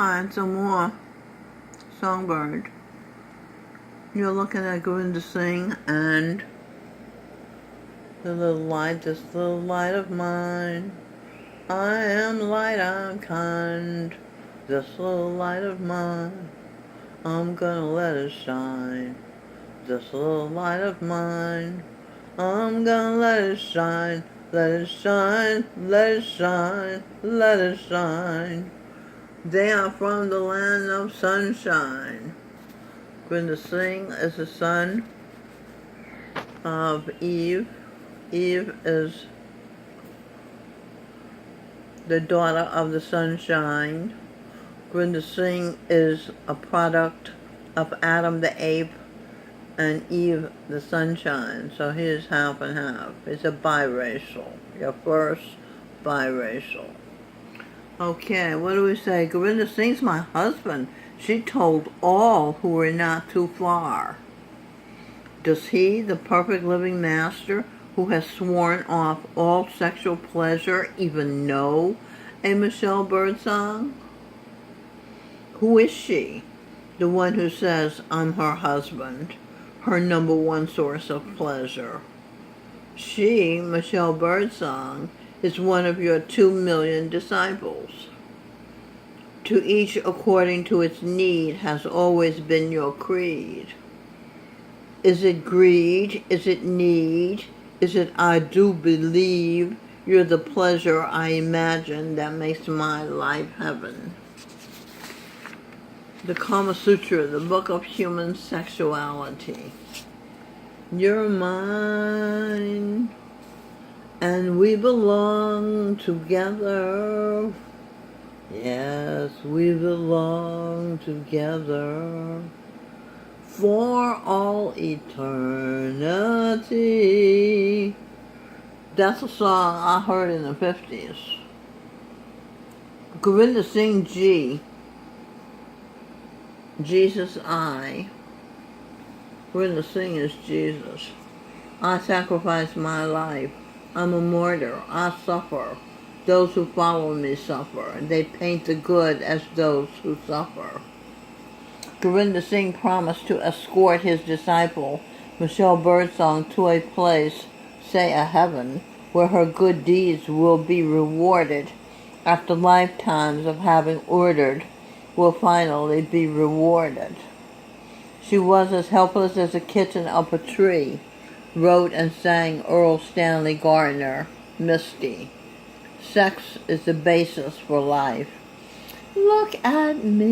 Hi, some more Songbird. You're looking at Gurinder Singh and the little light, this little light of mine. I am light, I'm kind. This little light of mine, I'm gonna let it shine. This little light of mine, I'm gonna let it shine. Let it shine, let it shine, let it shine. They are from the land of sunshine. Gurinder Singh is the son of Eve. Eve is the daughter of the sunshine. Gurinder Singh is a product of Adam the ape and Eve the sunshine. So he is half and half. He's a biracial. Your first biracial. Okay, what do we say? Gurinder Singh's my husband. She told all who were not too far. Does he, the perfect living master, who has sworn off all sexual pleasure, even know a Michelle Birdsong? Who is she? The one who says, I'm her husband, her number one source of pleasure. She, Michelle Birdsong, is one of your 2 million disciples. To each according to its need has always been your creed. Is it greed? Is it need? Is it I do believe you're the pleasure I imagine that makes my life heaven? The Kama Sutra, the book of human sexuality. You're mine, and we belong together. Yes, we belong together for all eternity. That's a song I heard in the 50s. Gurinder Singh G. Jesus I. Gurinder Singh is Jesus. I sacrifice my life. I'm a martyr. I suffer. Those who follow me suffer. They paint the good as those who suffer. Gurinder Singh promised to escort his disciple, Michelle Birdsong, to a place, say a heaven, where her good deeds will be rewarded after lifetimes of having ordered will finally be rewarded. She was as helpless as a kitten up a tree, wrote and sang Earl Stanley Gardner, Misty. Sex is the basis for life. Look at me.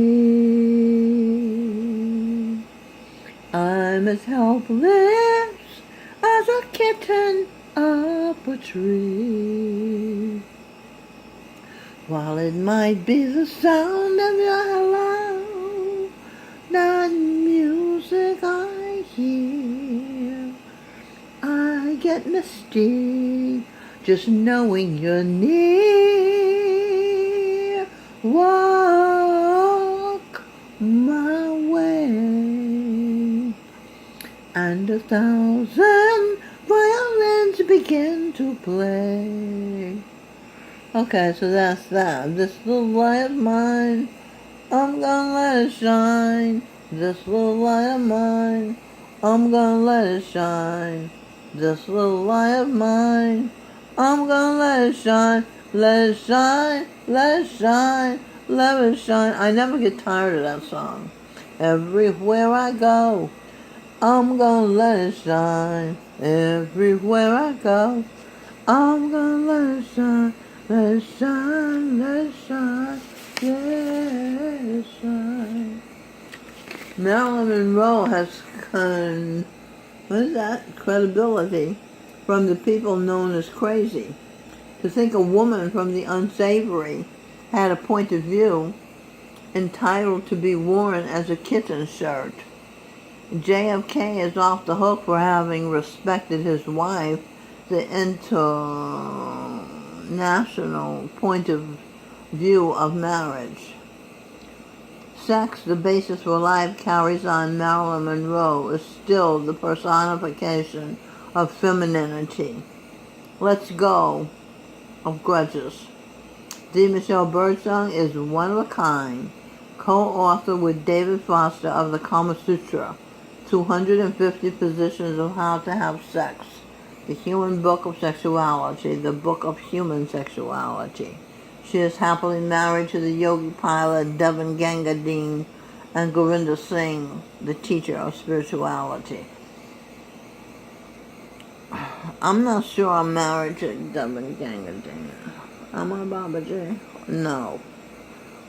I'm as helpless as a kitten up a tree. While it might be the sound of your hello, that music I hear, I get misty just knowing you're near. Walk my way, and 1,000 violins begin to play. Okay, so that's that. This little light of mine, I'm gonna let it shine. This little light of mine, I'm gonna let it shine. This little light of mine, I'm gonna let it shine. Let it shine, let it shine, let it shine. I never get tired of that song. Everywhere I go, I'm gonna let it shine. Everywhere I go, I'm gonna let it shine. Let it shine, let it shine, let it shine. Marilyn Monroe has credibility from the people known as crazy. To think a woman from the unsavory had a point of view entitled to be worn as a kitten shirt. JFK is off the hook for having respected his wife, the international point of view of marriage. Sex, the basis for life, carries on. Marilyn Monroe is still the personification of femininity. Let's go of grudges. The Michelle Birdsong is one of a kind. co-author with David Foster of the Kama Sutra, 250 Positions of How to Have Sex, the Human Book of Sexuality, the Book of Human Sexuality. She is happily married to the yogi pilot Devin Gangadine and Gurinder Singh, the teacher of spirituality. I'm not sure I'm married to Devin Gangadine. Am I, Babaji? No.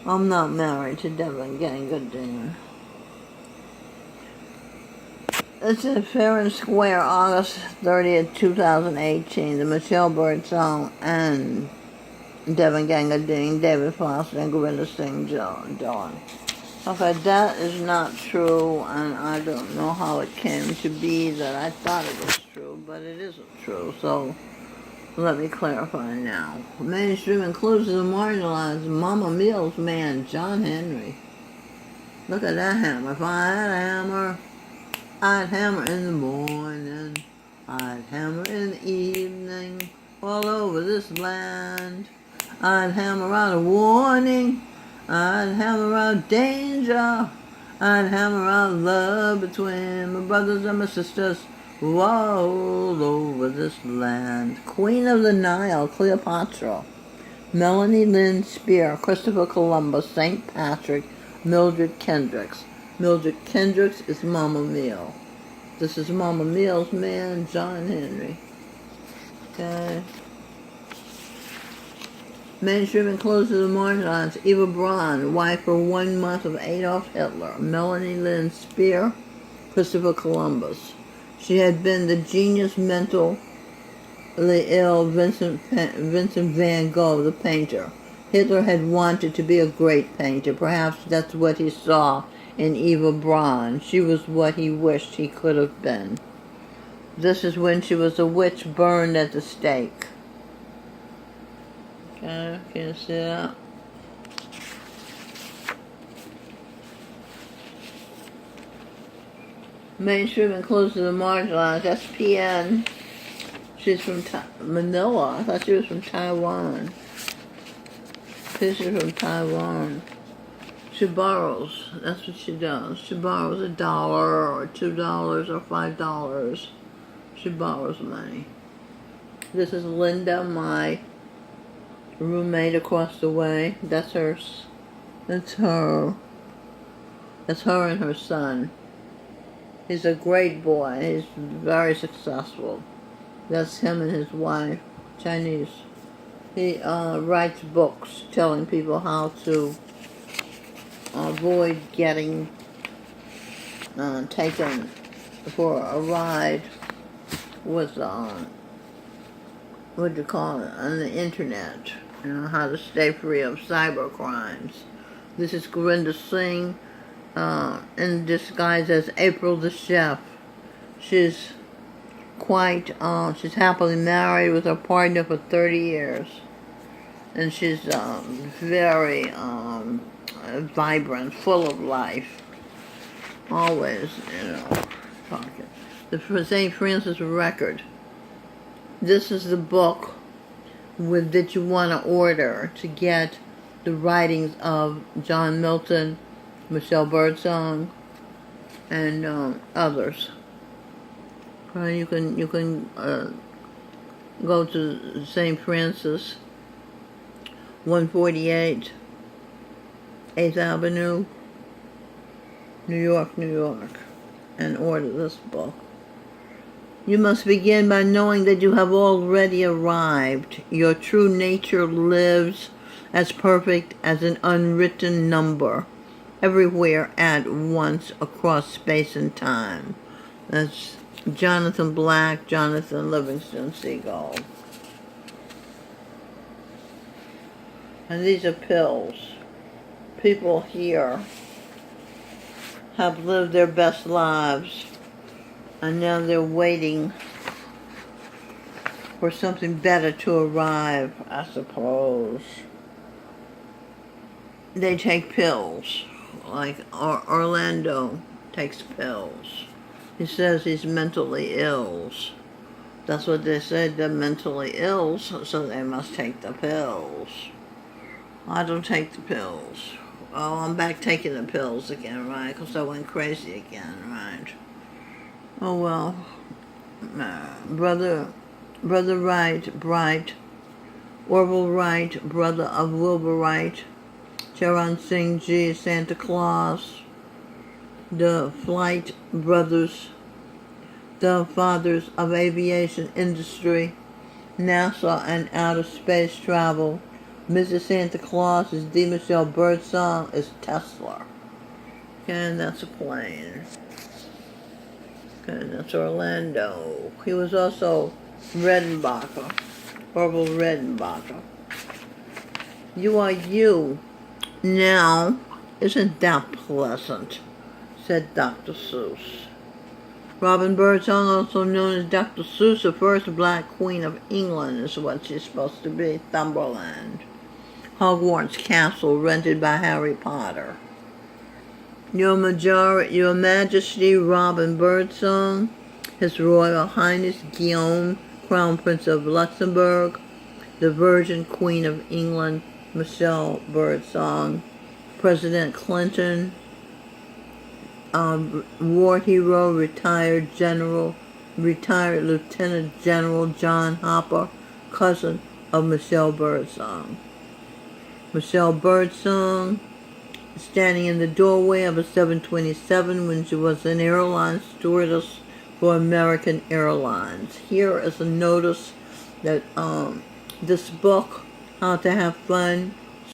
I'm not married to Devin Gangadine. It's at Fair and Square, August 30th, 2018. The Michelle Birdsong and Devin Gangadine, David Foster, and Gurinder Singh John. Okay, that is not true, and I don't know how it came to be that I thought it was true, but it isn't true, so let me clarify now. Mainstream includes the marginalized Mama Mills man, John Henry. Look at that hammer. If I had a hammer, I'd hammer in the morning, I'd hammer in the evening, all over this land. I'd hammer out a warning, I'd hammer out danger, I'd hammer out love between my brothers and my sisters who are all over this land. Queen of the Nile, Cleopatra, Melanie Lynn Spear, Christopher Columbus, St. Patrick, Mildred Kendricks. Mildred Kendricks is Mama Meal. This is Mama Meal's man, John Henry. Okay. Mainstream includes the marginalized Eva Braun, wife for 1 month of Adolf Hitler, Melanie Lynn Spear, Christopher Columbus. She had been the genius mentally ill Vincent van Gogh, the painter. Hitler had wanted to be a great painter. Perhaps that's what he saw in Eva Braun. She was what he wished he could have been. This is when she was a witch burned at the stake. Okay, can you see that? Mainstream includes the marginalized SPN. She's from Manila. I thought she was from Taiwan. She's from Taiwan. She borrows. That's what she does. She borrows $1 or $2 or $5. She borrows money. This is Linda, my roommate across the way. That's hers. That's her. That's her and her son. He's a great boy. He's very successful. That's him and his wife, Chinese. He writes books telling people how to avoid getting taken for a ride with, what do you call it, on the internet. You know, how to stay free of cyber crimes. This is Gurinder Singh in disguise as April the chef. She's she's happily married with her partner for 30 years. And she's very vibrant, full of life. Always, you know, talking. The St. Francis Record. This is the book that you want to order to get the writings of John Milton, Michelle Birdsong, and others. You can go to St. Francis, 148 8th Avenue, New York, New York, and order this book. You must begin by knowing that you have already arrived. Your true nature lives as perfect as an unwritten number, everywhere at once across space and time. That's Jonathan Black, Jonathan Livingston Seagull. And these are pills. People here have lived their best lives, and now they're waiting for something better to arrive, I suppose. They take pills, like Orlando takes pills. He says he's mentally ill. That's what they said, they're mentally ill, so they must take the pills. I don't take the pills. Oh, I'm back taking the pills again, right? Because I went crazy again, right? Oh, well. Brother Wright, Bright, Orville Wright, brother of Wilbur Wright, Charan Singh G, Santa Claus, the Flight brothers, the fathers of aviation industry, NASA and outer space travel. Mrs. Santa Claus is D. Michelle Birdsong is Tesla. And that's a plane. And that's Orlando. He was also Redenbacher, Orville Redenbacher. You are you. Now, isn't that pleasant? Said Dr. Seuss. Robin Birdsong, also known as Dr. Seuss, the first black queen of England, is what she's supposed to be. Thumberland. Hogwarts Castle, rented by Harry Potter. Your Majesty Robin Birdsong, His Royal Highness Guillaume, Crown Prince of Luxembourg, the Virgin Queen of England, Michelle Birdsong, President Clinton, war hero, retired Lieutenant General John Hopper, cousin of Michelle Birdsong. Michelle Birdsong, standing in the doorway of a 727 when she was an airline stewardess for American Airlines. Here is a notice that this book, How to Have Fun